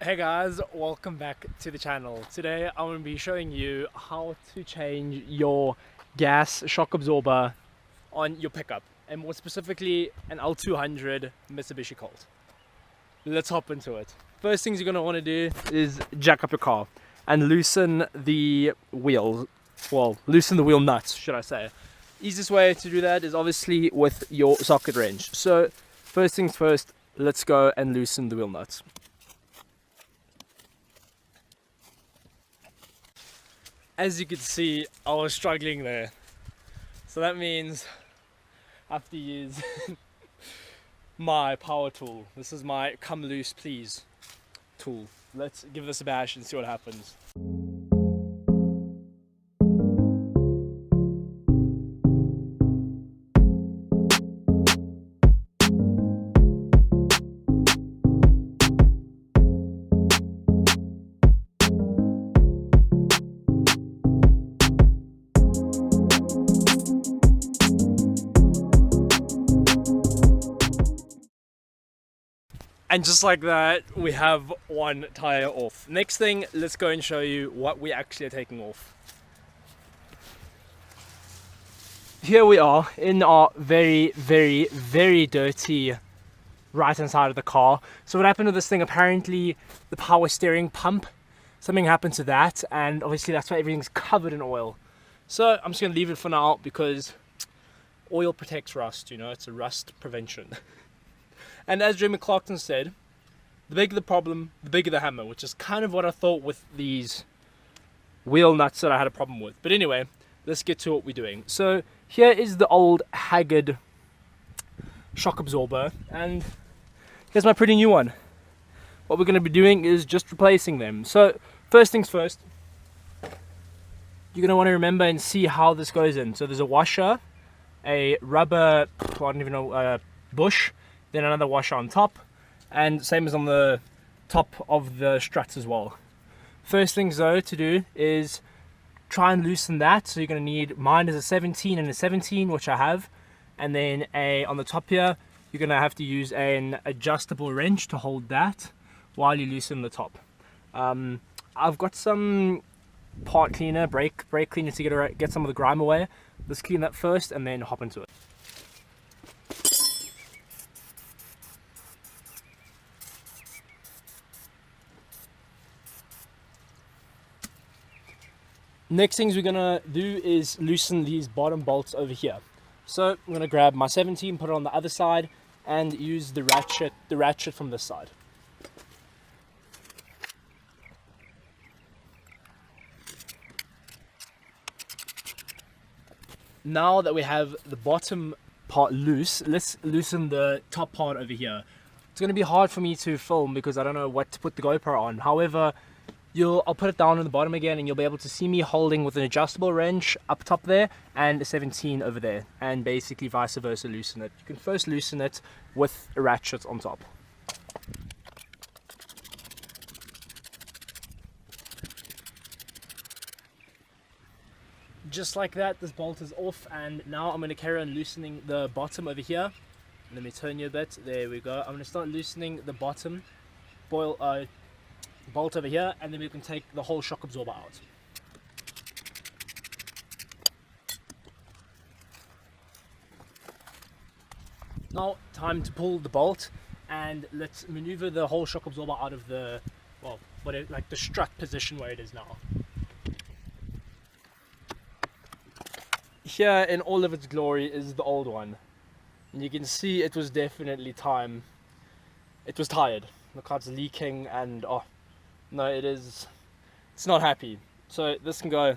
Hey guys, welcome back to the channel. Today I'm going to be showing you how to change your gas shock absorber on your pickup, and more specifically an L200 Mitsubishi Colt. Let's hop into it. First things you're going to want to do is jack up your car and loosen the wheel, loosen the wheel nuts, should I say. Easiest way to do that is obviously with your socket wrench. So first things first, let's go and loosen the wheel nuts. As you can see, I was struggling there. So that means I have to use my power tool. This is my come loose please tool. Let's give this a bash and see what happens. And just like that, we have one tire off. Next thing, let's go and show you what we actually are taking off. Here we are in our very dirty right hand side of the car. So what happened to this thing, apparently the power steering pump, something happened to that, and obviously that's why everything's covered in oil. So I'm just gonna leave it for now because oil protects rust, you know, it's a rust prevention. And as Jeremy Clarkson said, the bigger the problem, the bigger the hammer, which is kind of what I thought with these wheel nuts that I had a problem with. But anyway, let's get to what we're doing. So here is the old haggard shock absorber, and here's my pretty new one. What we're going to be doing is just replacing them. So first things first, you're going to want to remember and see how this goes in. So there's a washer, a rubber, I don't even know, bush, then another washer on top, and same as on the top of the struts as well. First things though to do is try and loosen that. So you're going to need, mine is a 17 and a 17, which I have, and then on the top here you're going to have to use an adjustable wrench to hold that while you loosen the top. I've got some part cleaner, brake cleaner to get some of the grime away. Let's clean that first and then hop into it. Next things we're gonna do is loosen these bottom bolts over here. So I'm gonna grab my 17, put it on the other side, and use the ratchet from this side. Now that we have the bottom part loose, let's loosen the top part over here. It's gonna be hard for me to film because I don't know what to put the GoPro on. However, I'll put it down on the bottom again and you'll be able to see me holding with an adjustable wrench up top there and a 17 over there, and basically vice versa loosen it. You can first loosen it with a ratchet on top. Just like that, this bolt is off, and now I'm going to carry on loosening the bottom over here. Let me turn you a bit, there we go. I'm going to start loosening the bottom bolt over here, and then we can take the whole shock absorber out. Now time to pull the bolt, and let's maneuver the whole shock absorber out of the, like the strut position where it is now. Here in all of its glory is the old one, and you can see it was definitely time. It was tired. Look how it's leaking, and oh no, it's not happy. So this can go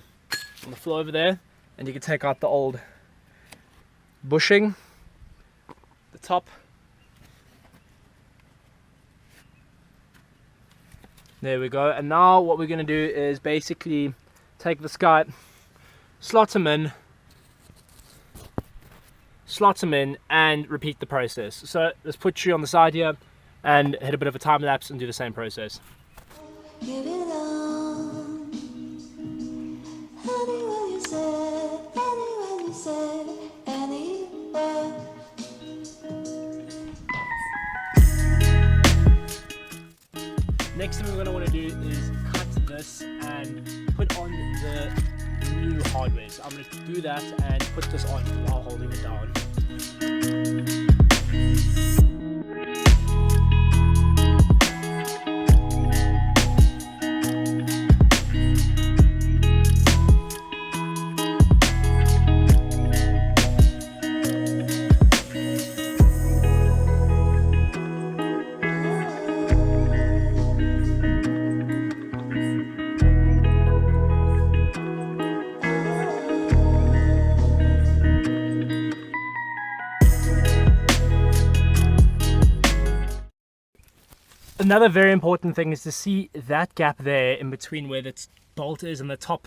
on the floor over there, and you can take out the old bushing, the top. There we go. And now what we're going to do is basically take this guy, slot him in, and repeat the process. So let's put you on the side here and hit a bit of a time lapse and do the same process. Give it on. Anywhere you say, anywhere. Next thing we're going to want to do is cut this and put on the new hardware. So I'm going to do that and put this on while holding it down. Another very important thing is to see that gap there in between where the bolt is and the top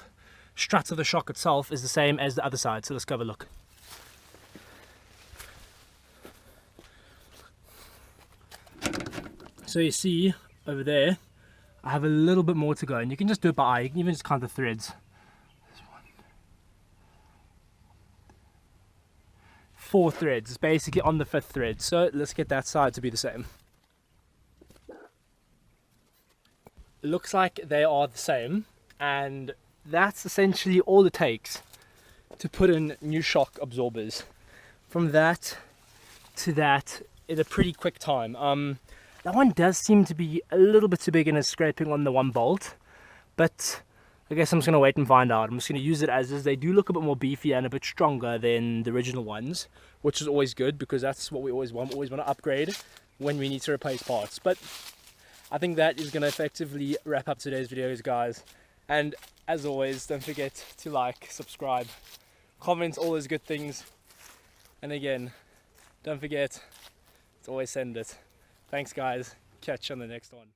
strut of the shock itself is the same as the other side. So let's go have a look. So you see over there, I have a little bit more to go, and you can just do it by eye. You can even just count the threads. 4 threads, it's basically on the 5th thread. So let's get that side to be the same. It looks like they are the same, and that's essentially all it takes to put in new shock absorbers. From that to that in a pretty quick time. That one does seem to be a little bit too big and is scraping on the one bolt, but I guess I'm just going to wait and find out. I'm just going to use it as is. They do look a bit more beefy and a bit stronger than the original ones, which is always good because that's what we always want. We always want to upgrade when we need to replace parts. But I think that is going to effectively wrap up today's videos, guys. And as always, don't forget to like, subscribe, comment, all those good things. And again, don't forget to always send it. Thanks, guys. Catch you on the next one.